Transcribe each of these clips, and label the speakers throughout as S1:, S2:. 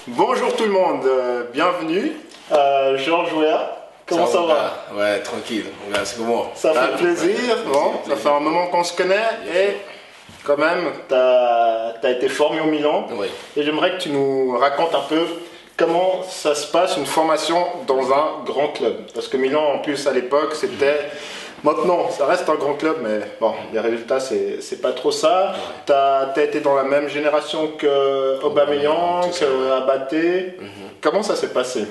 S1: Bonjour tout le monde, bienvenue. Georges Weah, comment ça va?
S2: Ouais, tranquille, c'est comment?
S1: Ça fait plaisir, bon, ça fait un moment qu'on se connaît et quand même, tu as été formé au Milan.
S2: Oui.
S1: Et j'aimerais que tu nous racontes un peu comment ça se passe une formation dans un grand club. Parce que Milan, en plus, à l'époque, c'était... Maintenant, ça reste un grand club, mais bon, les résultats, c'est pas trop ça. Tu as été dans la même génération que Aubameyang, que Abaté. Comment ça s'est passé?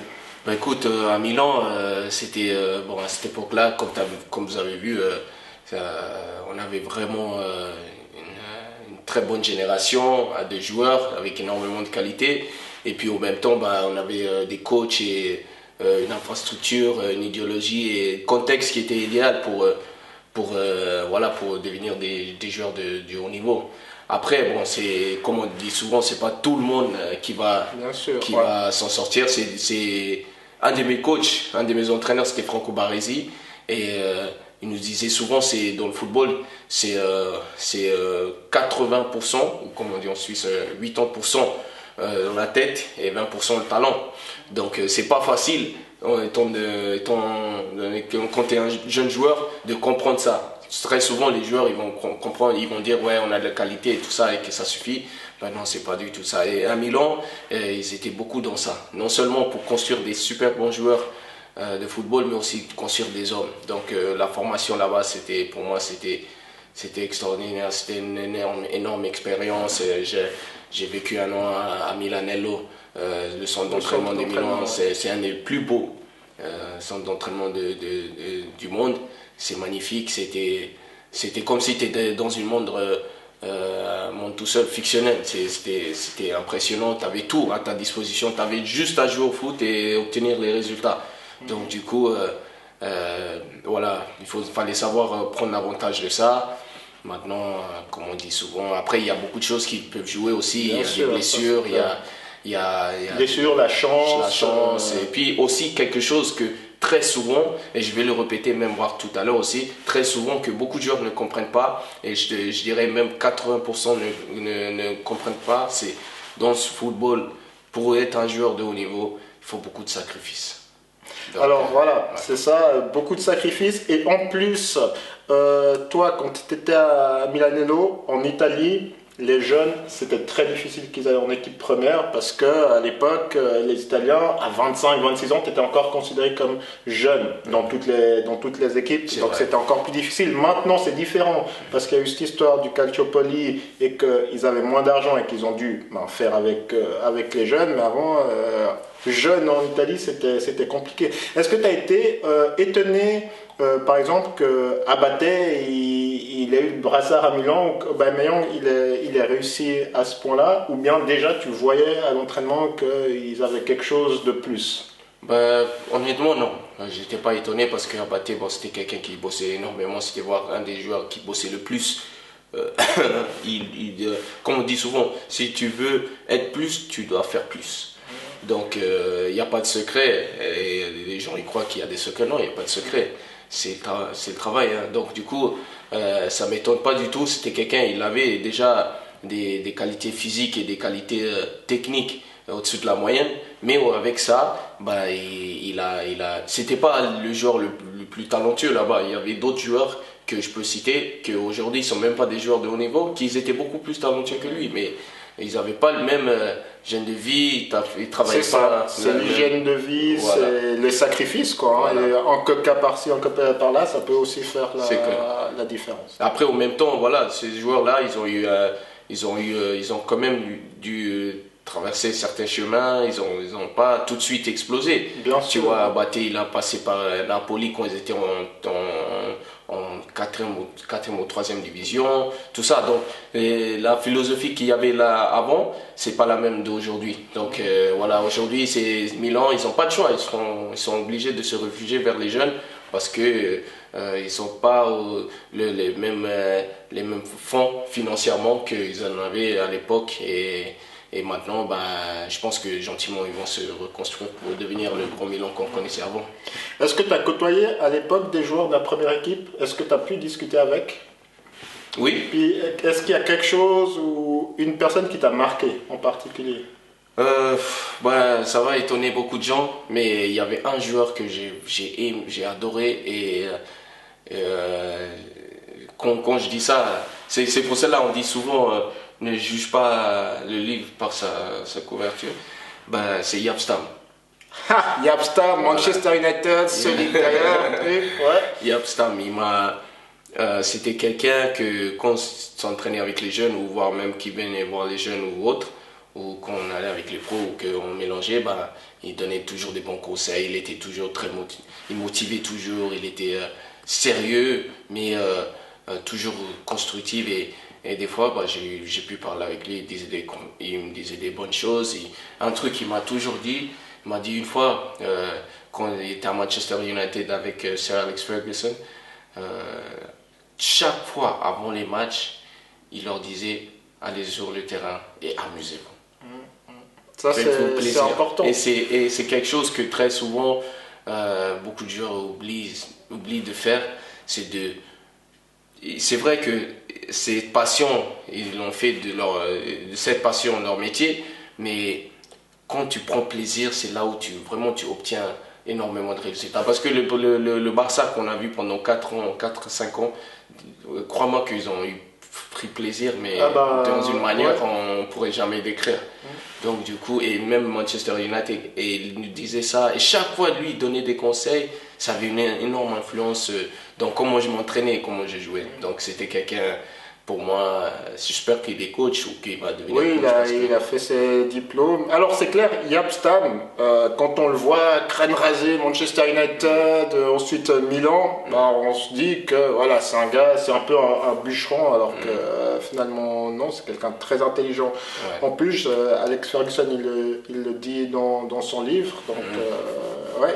S2: Bah écoute, à Milan, c'était bon, à cette époque-là, comme vous avez vu, on avait vraiment une très bonne génération de joueurs avec énormément de qualité. Et puis au même temps, bah, on avait des coachs et une infrastructure, une idéologie et un contexte qui était idéal pour devenir des joueurs du haut niveau. Après, bon, comme on dit souvent, c'est pas tout le monde qui va s'en sortir. C'est un de mes coachs, un de mes entraîneurs, c'était Franco Baresi, et il nous disait souvent, c'est dans le football, c'est 80%, ou comme on dit en Suisse, 80% dans la tête et 20% le talent. Donc c'est pas facile, quand tu es un jeune joueur, de comprendre ça. Très souvent les joueurs ils vont comprendre, ils vont dire ouais on a de la qualité et tout ça et que ça suffit. Ben non, c'est pas du tout ça. Et à Milan, ils étaient beaucoup dans ça. Non seulement pour construire des super bons joueurs de football, mais aussi construire des hommes. Donc la formation là-bas, pour moi c'était extraordinaire. C'était une énorme expérience. J'ai vécu un an à Milanello, le centre d'entraînement de Milan. C'est un des plus beaux centres d'entraînement du monde. C'est magnifique. C'était comme si tu étais dans un monde tout seul, fictionnel. C'était impressionnant. Tu avais tout à ta disposition. Tu avais juste à jouer au foot et obtenir les résultats. Donc du coup, voilà, fallait savoir prendre avantage de ça. Maintenant, comme on dit souvent, après il y a beaucoup de choses qui peuvent jouer aussi. Il y a des blessures, il y a
S1: blessures, la chance.
S2: Et puis aussi quelque chose que très souvent, et je vais le répéter même voir tout à l'heure aussi, très souvent que beaucoup de joueurs ne comprennent pas, et je dirais même 80% ne comprennent pas, c'est dans ce football, pour être un joueur de haut niveau, il faut beaucoup de sacrifices.
S1: Donc, alors voilà, c'est ça, beaucoup de sacrifices. Et en plus, toi, quand tu étais à Milanello, en Italie, les jeunes, c'était très difficile qu'ils aillent en équipe première parce qu'à l'époque, les Italiens, à 25-26 ans, tu étais encore considéré comme jeune dans toutes les équipes. Donc c'était encore plus difficile. Maintenant, c'est différent parce qu'il y a eu cette histoire du Calciopoli et qu'ils avaient moins d'argent et qu'ils ont dû faire avec les jeunes. Mais avant, jeune en Italie, c'était compliqué. Est-ce que tu as été étonné, par exemple, qu'Abaté, il a eu le brassard à Milan, ou qu'Aubameyang, il a réussi à ce point-là, ou bien déjà tu voyais à l'entraînement qu'ils avaient quelque chose de plus?
S2: Honnêtement, non. J'étais pas étonné parce qu'Abaté, c'était quelqu'un qui bossait énormément. C'était voir un des joueurs qui bossait le plus. Comme on dit souvent, si tu veux être plus, tu dois faire plus. Donc, il n'y a pas de secret. Et les gens ils croient qu'il y a des secrets. Non, il n'y a pas de secret. C'est le travail. Hein. Donc, du coup, ça ne m'étonne pas du tout. C'était quelqu'un, il avait déjà des qualités physiques et des qualités techniques au-dessus de la moyenne. Mais avec ça, c'était pas le joueur le plus talentueux là-bas. Il y avait d'autres joueurs que je peux citer, qui aujourd'hui ne sont même pas des joueurs de haut niveau, qui étaient beaucoup plus talentueux que lui. Mais ils n'avaient pas le même hygiène de vie, ils travaillaient pas.
S1: C'est l'hygiène de vie, voilà. C'est les sacrifices, quoi. Voilà. Et en cas par-ci, en cas par-là, ça peut aussi faire la différence.
S2: Après, en même temps, voilà, ces joueurs-là, ils ont quand même dû traverser certains chemins, ils ont pas tout de suite explosé.
S1: Bien sûr.
S2: Tu vois, Abaté, il a passé par Napoli quand ils étaient en 4e ou 3e division, tout ça. Donc, la philosophie qu'il y avait là avant, c'est pas la même d'aujourd'hui. Donc, voilà, aujourd'hui, c'est Milan, ils n'ont pas de choix. Ils sont obligés de se réfugier vers les jeunes parce que ils n'ont pas les mêmes fonds financièrement qu'ils en avaient à l'époque. Et Et maintenant, je pense que gentiment, ils vont se reconstruire pour devenir le grand Milan qu'on connaissait avant.
S1: Est-ce que tu as côtoyé à l'époque des joueurs de la première équipe? Est-ce que tu as pu discuter avec?
S2: Oui.
S1: Puis, est-ce qu'il y a quelque chose ou une personne qui t'a marqué en particulier?
S2: Ça va étonner beaucoup de gens, mais il y avait un joueur que j'ai adoré et quand je dis ça, c'est pour cela on dit souvent ne juge pas le livre par sa couverture. C'est Jaap Stam.
S1: Ha! Jaap Stam, Manchester United, solide d'ailleurs. Ouais.
S2: Jaap Stam, c'était quelqu'un que quand on s'entraînait avec les jeunes ou voire même qui venait voir les jeunes ou autres, ou quand on allait avec les pros ou qu'on mélangeait, il donnait toujours des bons conseils, il était toujours très il motivait toujours, il était sérieux, mais toujours constructif et des fois j'ai pu parler avec lui, il me disait des bonnes choses. Un truc qu'il m'a toujours dit, il m'a dit une fois, quand il était à Manchester United avec Sir Alex Ferguson, chaque fois avant les matchs, il leur disait allez sur le terrain et amusez-vous.
S1: Ça, c'est important.
S2: Et c'est quelque chose que très souvent, beaucoup de joueurs oublient de faire. C'est vrai que cette passion, ils l'ont fait de cette passion leur métier, mais quand tu prends plaisir, c'est là où vraiment tu obtiens énormément de résultats. Parce que le Barça qu'on a vu pendant 4-5 ans, crois-moi qu'ils ont pris plaisir, mais dans une manière qu'on ne pourrait jamais décrire. Donc du coup, et même Manchester United, et il nous disait ça, et chaque fois lui il donnait des conseils, ça avait une énorme influence dans comment je m'entraînais et comment je jouais. Donc c'était quelqu'un, pour moi, j'espère qu'il est coach ou qu'il va devenir coach.
S1: Oui, il a fait ses diplômes. Alors c'est clair, Jaap Stam, quand on le voit, crâne rasé, Manchester United, ensuite Milan, on se dit que voilà, c'est un gars, c'est un peu un bûcheron, alors que finalement non, c'est quelqu'un de très intelligent. Ouais. En plus, Alex Ferguson, il le dit dans son livre, donc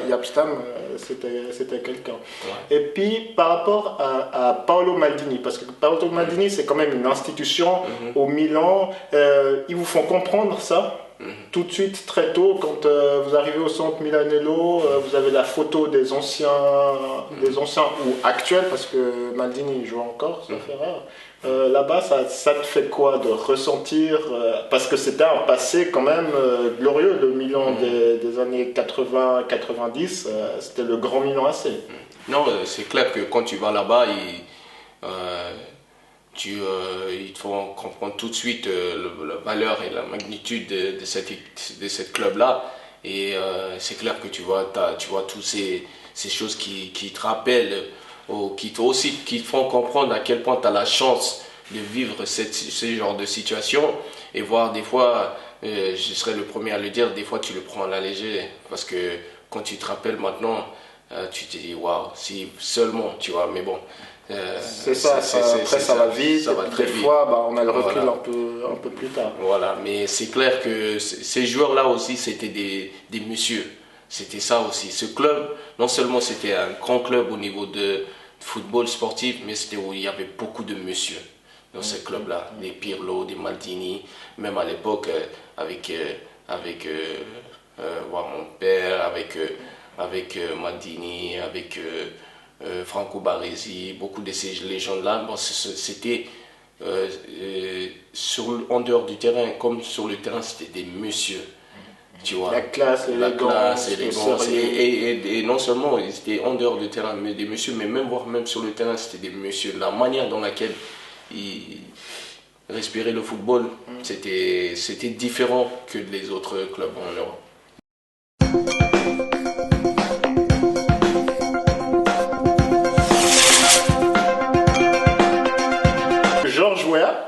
S1: Jaap Stam, c'était quelqu'un. Ouais. Et puis par rapport à Paolo Maldini, parce que Paolo Maldini c'est quand même une institution au Milan, ils vous font comprendre ça tout de suite, très tôt, quand vous arrivez au centre Milanello, vous avez la photo des anciens ou actuels, parce que Maldini joue encore, ça fait rare. Là-bas, ça te fait quoi de ressentir, parce que c'était un passé quand même glorieux, le Milan des années 80-90, c'était le grand Milan AC.
S2: Non, c'est clair que quand tu vas là-bas, il te faut comprendre tout de suite la valeur et la magnitude de cette club-là. Et c'est clair que tu vois toutes ces choses qui te rappellent, ou qui te font comprendre à quel point tu as la chance de vivre ce genre de situation. Et voir des fois, je serais le premier à le dire, des fois tu le prends à la légère. Parce que quand tu te rappelles maintenant, tu te dis waouh, si seulement, tu vois, mais bon.
S1: C'est ça, après ça va vite,
S2: ça va très
S1: des
S2: vite.
S1: fois on a le recul un peu plus tard.
S2: Voilà, mais c'est clair que ces joueurs-là aussi, c'était des messieurs. C'était ça aussi. Ce club, non seulement c'était un grand club au niveau de football sportif, mais c'était où il y avait beaucoup de messieurs dans ce club-là. Des Pirlo, des Maldini, même à l'époque avec mon père, avec Maldini, avec Franco Baresi, beaucoup de ces légendes-là. C'était en dehors du terrain, comme sur le terrain, c'était des messieurs. Tu vois,
S1: la classe, l'élégance,
S2: et non seulement ils étaient en dehors du terrain, mais des messieurs, mais même sur le terrain, c'était des messieurs. La manière dans laquelle ils respiraient le football, c'était différent que les autres clubs en Europe.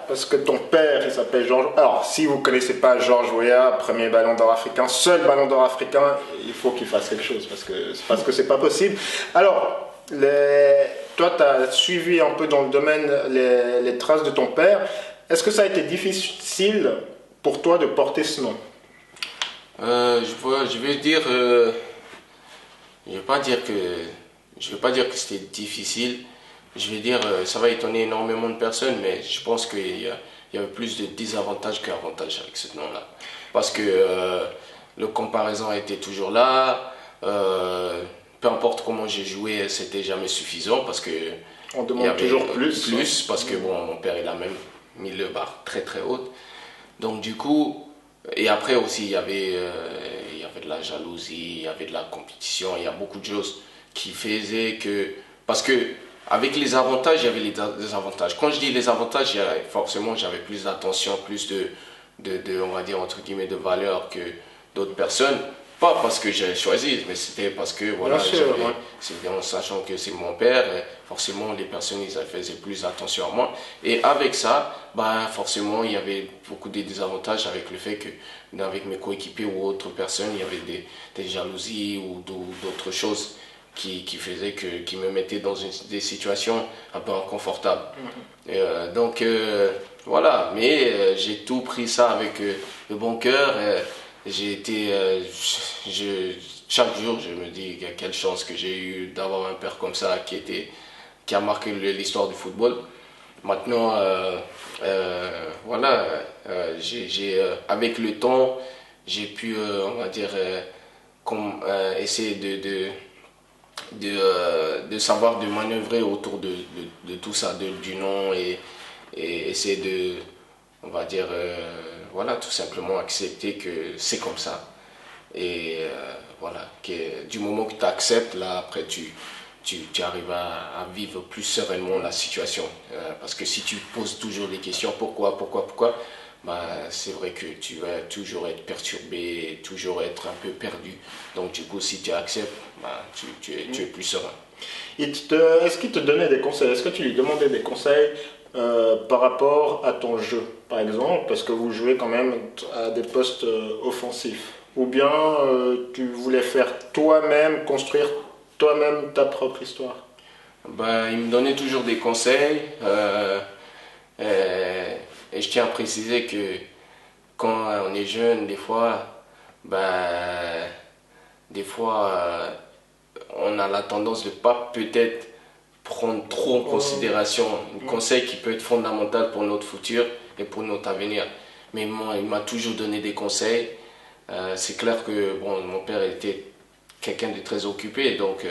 S1: Parce que ton père, il s'appelle Georges. Alors, si vous ne connaissez pas Georges Weah, premier ballon d'or africain, seul ballon d'or africain, il faut qu'il fasse quelque chose parce que c'est pas possible. Alors, toi, tu as suivi un peu dans le domaine les traces de ton père. Est-ce que ça a été difficile pour toi de porter ce nom?
S2: Je vais dire, je vais pas dire que c'était difficile. Je vais dire, ça va étonner énormément de personnes, mais je pense qu'il il y avait plus de désavantages qu'avantages avec ce nom-là. Parce que le comparaison était toujours là. Peu importe comment j'ai joué, c'était jamais suffisant parce que
S1: On
S2: il y
S1: demande
S2: avait
S1: toujours plus.
S2: plus parce que bon, mon père il a même mis le bar très très haute. Donc du coup, et après aussi il y avait de la jalousie, il y avait de la compétition, il y a beaucoup de choses qui faisaient que parce que avec les avantages, il y avait les désavantages. Quand je dis les avantages, forcément j'avais plus d'attention, plus on va dire entre guillemets de valeur que d'autres personnes. Pas parce que j'ai choisi, mais c'était parce que voilà,
S1: Bien sûr, ouais.
S2: c'était en sachant que c'est mon père, forcément les personnes ils faisaient plus attention à moi. Et avec ça, bah forcément il y avait beaucoup de désavantages avec le fait que avec mes coéquipiers ou autres personnes, il y avait des jalousies ou d'autres choses qui faisaient qui me mettaient dans des situations un peu inconfortables. Donc voilà, mais j'ai tout pris ça avec le bon cœur. J'ai été, chaque jour, je me dis quelle chance que j'ai eu d'avoir un père comme ça qui a marqué l'histoire du football. Maintenant, voilà, avec le temps, j'ai pu, on va dire, essayer de savoir de manœuvrer autour de tout ça, du nom et essayer on va dire, voilà, tout simplement accepter que c'est comme ça. Et voilà, du moment que tu acceptes, là, après, tu arrives à vivre plus sereinement la situation. Parce que si tu poses toujours des questions, pourquoi, bah, c'est vrai que tu vas toujours être perturbé, toujours être un peu perdu. Donc, du coup, si tu acceptes, bah, tu es plus serein.
S1: Est-ce qu'il te donnait des conseils? Est-ce que tu lui demandais des conseils par rapport à ton jeu, par exemple, parce que vous jouez quand même à des postes offensifs? Ou bien tu voulais faire toi-même, construire toi-même ta propre histoire?
S2: Ben, il me donnait toujours des conseils. Et je tiens à préciser que quand on est jeune, ben, des fois, on a la tendance de pas peut-être prendre trop en considération un conseil qui peut être fondamental pour notre futur et pour notre avenir. Mais moi, il m'a toujours donné des conseils. C'est clair que bon, mon père était quelqu'un de très occupé, donc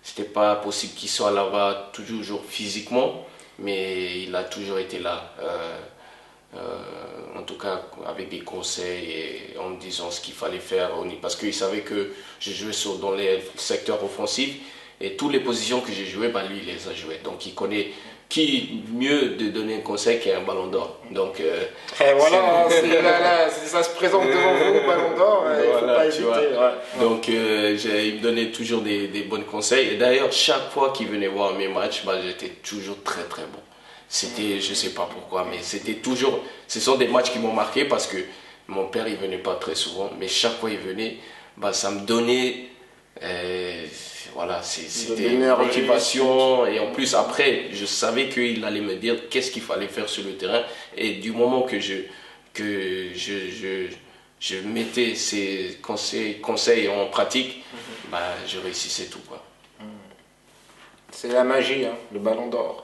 S2: c'était pas possible qu'il soit là-bas toujours physiquement, mais il a toujours été là. En tout cas avec des conseils et en me disant ce qu'il fallait faire parce qu'il savait que je jouais dans les secteurs offensifs et toutes les positions que j'ai jouées, bah, lui il les a jouées, donc il connaît qui mieux de donner un conseil qu'un ballon d'or. Donc
S1: et voilà, si ça se présente devant vous, ballon d'or, il ne faut pas hésiter. Ouais.
S2: Donc il me donnait toujours des bons conseils et d'ailleurs chaque fois qu'il venait voir mes matchs, bah, j'étais toujours très très bon. C'était, je sais pas pourquoi, mais c'était toujours, ce sont des matchs qui m'ont marqué parce que mon père il venait pas très souvent, mais chaque fois il venait, bah, ça me donnait, voilà, c'était une motivation et en plus après je savais qu'il allait me dire qu'est-ce qu'il fallait faire sur le terrain et du moment que je mettais ces conseils en pratique, bah, je réussissais tout quoi.
S1: C'est la magie, hein, le ballon d'or.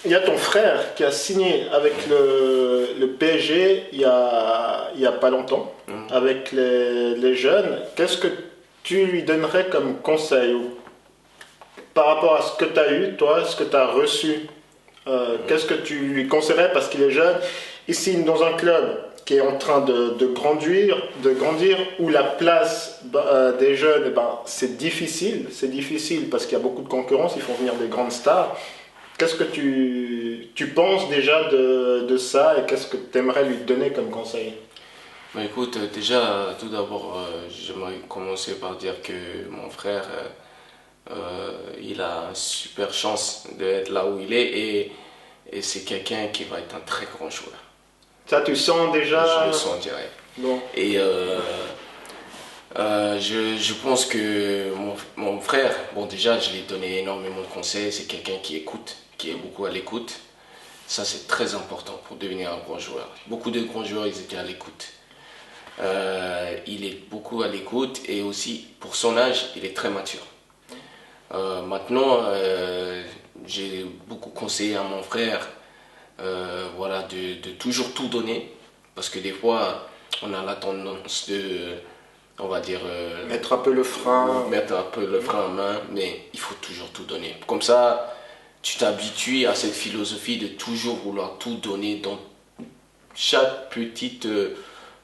S1: Il y a ton frère qui a signé avec le PSG il y a pas longtemps, avec les jeunes. Qu'est-ce que tu lui donnerais comme conseil par rapport à ce que tu as eu, toi, ce que tu as reçu? Qu'est-ce que tu lui conseillerais parce qu'il est jeune? Il signe dans un club qui est en train de grandir, où la place des jeunes, eh ben, c'est difficile parce qu'il y a beaucoup de concurrence, ils font venir des grandes stars. Qu'est-ce que tu penses déjà de ça et qu'est-ce que tu aimerais lui donner comme conseil?
S2: Bah, écoute, déjà, tout d'abord, j'aimerais commencer par dire que mon frère, il a une super chance d'être là où il est et c'est quelqu'un qui va être un très grand joueur.
S1: Ça, tu sens déjà?
S2: Je le sens direct.
S1: Bon.
S2: Et je pense que mon frère, bon déjà, je lui ai donné énormément de conseils. C'est quelqu'un qui écoute, qui est beaucoup à l'écoute. Ça, c'est très important pour devenir un grand joueur. Beaucoup de grands joueurs, ils étaient à l'écoute. Il est beaucoup à l'écoute et aussi, pour son âge, il est très mature. Maintenant, j'ai beaucoup conseillé à mon frère voilà, de toujours tout donner. Parce que des fois, on a la tendance de, on va dire,
S1: Mettre un peu le frein.
S2: mettre un peu le frein à main, mais il faut toujours tout donner. Comme ça, tu t'habitues à cette philosophie de toujours vouloir tout donner dans chaque petite, euh,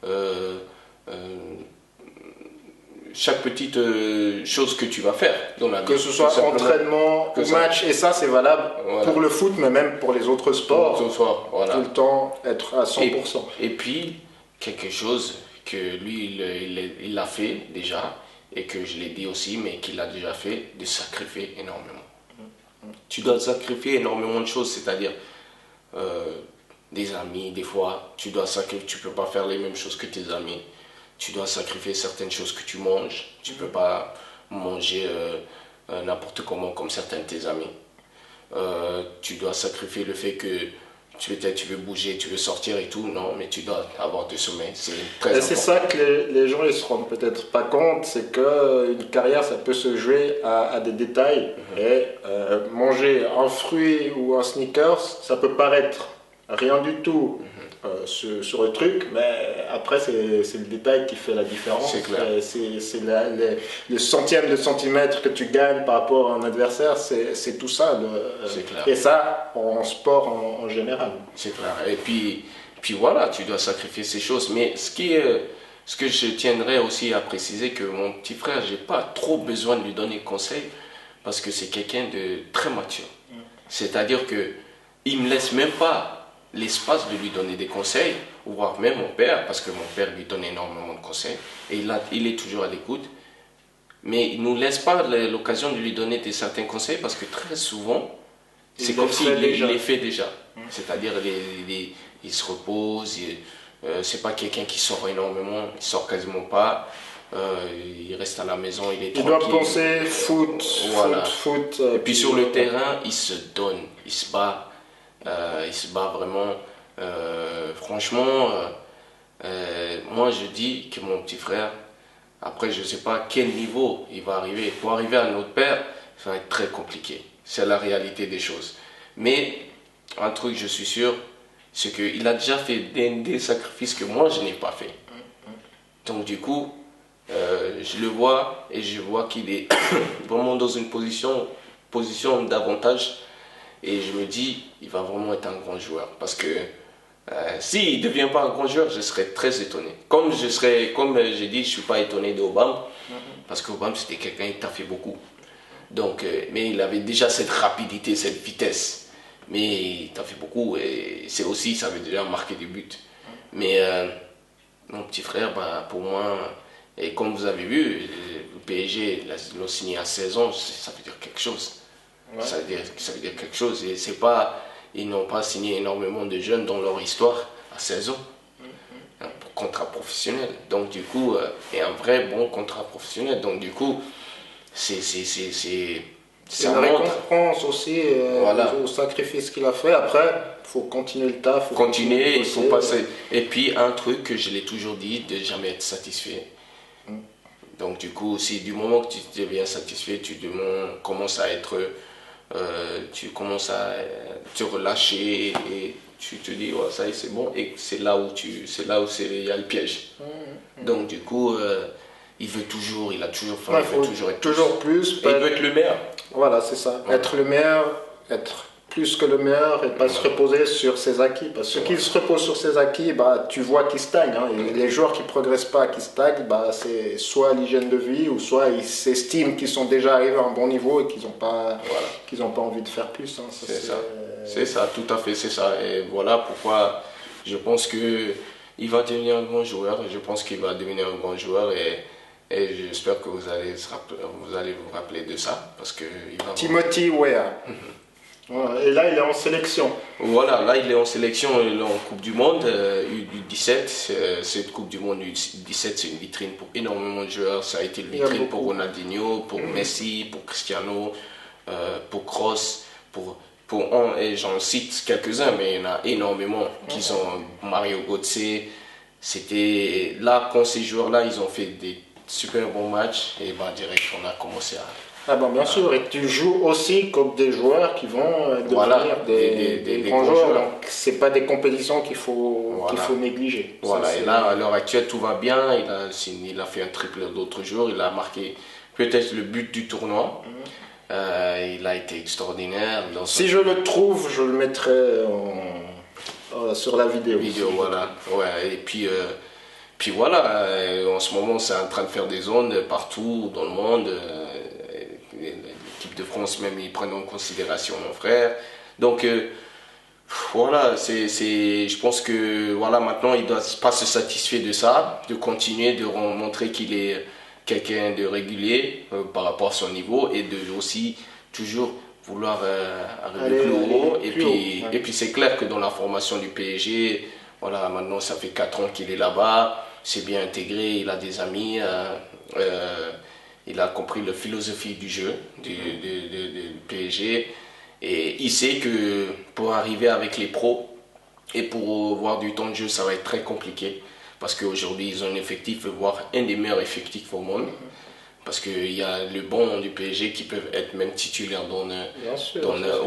S2: euh, chose que tu vas faire dans la vie.
S1: Que ce soit entraînement ou match, et ça c'est valable
S2: voilà.
S1: pour le foot, mais même pour les autres sports.
S2: Ce soir, voilà.
S1: Tout le temps être à 100%.
S2: Et puis, quelque chose que lui, il l'a fait déjà, et que je l'ai dit aussi, mais qu'il a déjà fait, de sacrifier énormément. Tu dois sacrifier énormément de choses, c'est-à-dire des amis, des fois, tu peux pas faire les mêmes choses que tes amis. Tu dois sacrifier certaines choses que tu manges. Tu peux pas manger n'importe comment comme certains de tes amis. Tu dois sacrifier le fait que peut-être tu veux bouger, tu veux sortir et tout, non, mais tu dois avoir du sommeil, c'est très important.
S1: C'est ça que les gens ils se rendent peut-être pas compte, c'est qu'une carrière ça peut se jouer à des détails. Et manger un fruit ou un sneakers, ça peut paraître rien du tout sur le truc, mais après c'est le détail qui fait la différence.
S2: C'est clair.
S1: C'est le centième de centimètre que tu gagnes par rapport à un adversaire, c'est tout ça.
S2: C'est clair.
S1: Et ça, en sport en général.
S2: C'est clair. Et puis voilà, tu dois sacrifier ces choses. Mais ce que je tiendrais aussi à préciser, que mon petit frère, j'ai pas trop besoin de lui donner conseil parce que c'est quelqu'un de très mature. C'est-à-dire que il me laisse même pas l'espace de lui donner des conseils, voire même mon père, parce que mon père lui donne énormément de conseils, et il est toujours à l'écoute, mais il ne nous laisse pas l'occasion de lui donner certains conseils, parce que très souvent, c'est comme s'il les fait déjà. C'est-à-dire, il se repose, c'est pas quelqu'un qui sort énormément, il sort quasiment pas, il reste à la maison, il est tranquille.
S1: Il doit penser foot,
S2: voilà.
S1: foot.
S2: Et puis sur le terrain, il se donne, il se bat vraiment. Franchement, moi je dis que mon petit frère, après je ne sais pas quel niveau il va arriver. Pour arriver à notre père, ça va être très compliqué. C'est la réalité des choses. Mais un truc, je suis sûr, c'est qu'il a déjà fait des sacrifices que moi je n'ai pas fait. Donc du coup, je le vois et je vois qu'il est vraiment dans une position d'avantage. Et je me dis, il va vraiment être un grand joueur. Parce que s'il ne devient pas un grand joueur, je serais très étonné. Comme j'ai dit, je ne suis pas étonné d'Obama. Parce qu'Obama, c'était quelqu'un qui t'a fait beaucoup. Donc, mais il avait déjà cette rapidité, cette vitesse. Mais il t'a fait beaucoup. Et c'est aussi, ça veut déjà marquer des buts. Mais mon petit frère, pour moi, et comme vous avez vu, le PSG l'a signé à 16 ans, ça veut dire quelque chose. Ouais. Ça veut dire quelque chose. Et c'est pas, ils n'ont pas signé énormément de jeunes dans leur histoire à 16 ans. Pour contrat professionnel. Donc du coup, et un vrai bon contrat professionnel. Donc du coup, c'est
S1: une récompense aussi voilà. Au sacrifice qu'il a fait. Après, il faut continuer le taf.
S2: Continuer, il faut passer. Et puis un truc que je l'ai toujours dit, de jamais être satisfait. Donc du coup, si du moment que tu deviens satisfait, tu commences à être... tu commences à te relâcher et tu te dis ouais, ça y est, c'est bon, et c'est là où il y a le piège. Donc du coup il a toujours faim, il veut toujours être
S1: plus,
S2: et il veut être le meilleur.
S1: Voilà, c'est ça, être le meilleur, être plus que le meilleur, et pas se reposer sur ses acquis, parce que ceux qui se reposent sur ses acquis, tu vois qu'ils stagnent, hein. Et les joueurs qui progressent pas, qui stagnent, c'est soit l'hygiène de vie, ou soit ils s'estiment qu'ils sont déjà arrivés à un bon niveau et qu'ils n'ont pas envie de faire plus, hein.
S2: C'est ça, tout à fait, c'est ça. Et voilà pourquoi je pense que il va devenir un grand joueur. Je pense qu'il va devenir un grand joueur, et j'espère que vous allez vous rappeler de ça, parce que
S1: Timothy Weah. Et là, il est en sélection.
S2: Voilà, là, il est en sélection, il est en Coupe du Monde U17. Cette Coupe du Monde U17, c'est une vitrine pour énormément de joueurs. Ça a été une vitrine pour Ronaldinho, pour Messi, pour Cristiano, pour Kroos, et j'en cite quelques-uns, mais il y en a énormément qui sont Mario Götze. c'était là, quand ces joueurs-là, ils ont fait des super bons matchs, et ben direct, on a commencé à...
S1: Ah bon, bien sûr, et tu joues aussi contre des joueurs qui vont devenir
S2: Voilà,
S1: des grands joueurs, donc c'est pas des compétitions qu'il faut négliger.
S2: Voilà,
S1: Ça,
S2: et là, à l'heure actuelle, tout va bien, il a fait un triple l'autre jour, il a marqué peut-être le but du tournoi, il a été extraordinaire.
S1: Si je le trouve, je le mettrai sur la vidéo.
S2: Voilà, ouais, et puis voilà, en ce moment, c'est en train de faire des zones partout dans le monde. L'équipe de France, même, ils prennent en considération mon frère. Donc, voilà, je pense que voilà, maintenant, il ne doit pas se satisfaire de ça, de continuer, de montrer qu'il est quelqu'un de régulier par rapport à son niveau et de aussi toujours vouloir arriver plus haut. Et puis, c'est clair que dans la formation du PSG, voilà, maintenant, ça fait 4 ans qu'il est là-bas. C'est bien intégré, il a des amis, il a compris la philosophie du jeu du PSG et il sait que pour arriver avec les pros et pour avoir du temps de jeu, ça va être très compliqué parce qu'aujourd'hui ils ont un effectif, voire un des meilleurs effectifs au monde. Parce qu'il y a le bon du PSG qui peuvent être même titulaires dans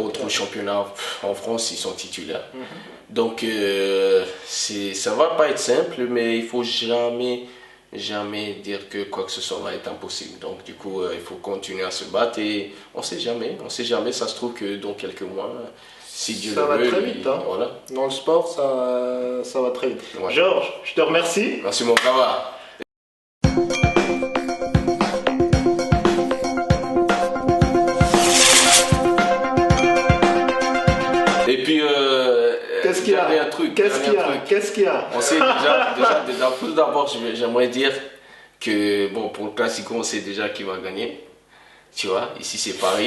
S2: autre championnat. En France, ils sont titulaires. Donc, ça va pas être simple, mais il faut jamais dire que quoi que ce soit va être impossible. Donc, du coup, il faut continuer à se battre et on sait jamais, ça se trouve que dans quelques mois, si Dieu le veut...
S1: Ça va très vite, hein.
S2: Voilà.
S1: Dans le sport, ça va très vite. Ouais. Georges, je te remercie.
S2: Merci mon camarade. Et puis,
S1: qu'est-ce qu'il y a? Qu'est-ce qu'il y a?
S2: On sait déjà, tout d'abord, j'aimerais dire que, bon, pour le Classico, on sait déjà qui va gagner. Tu vois, ici c'est Paris.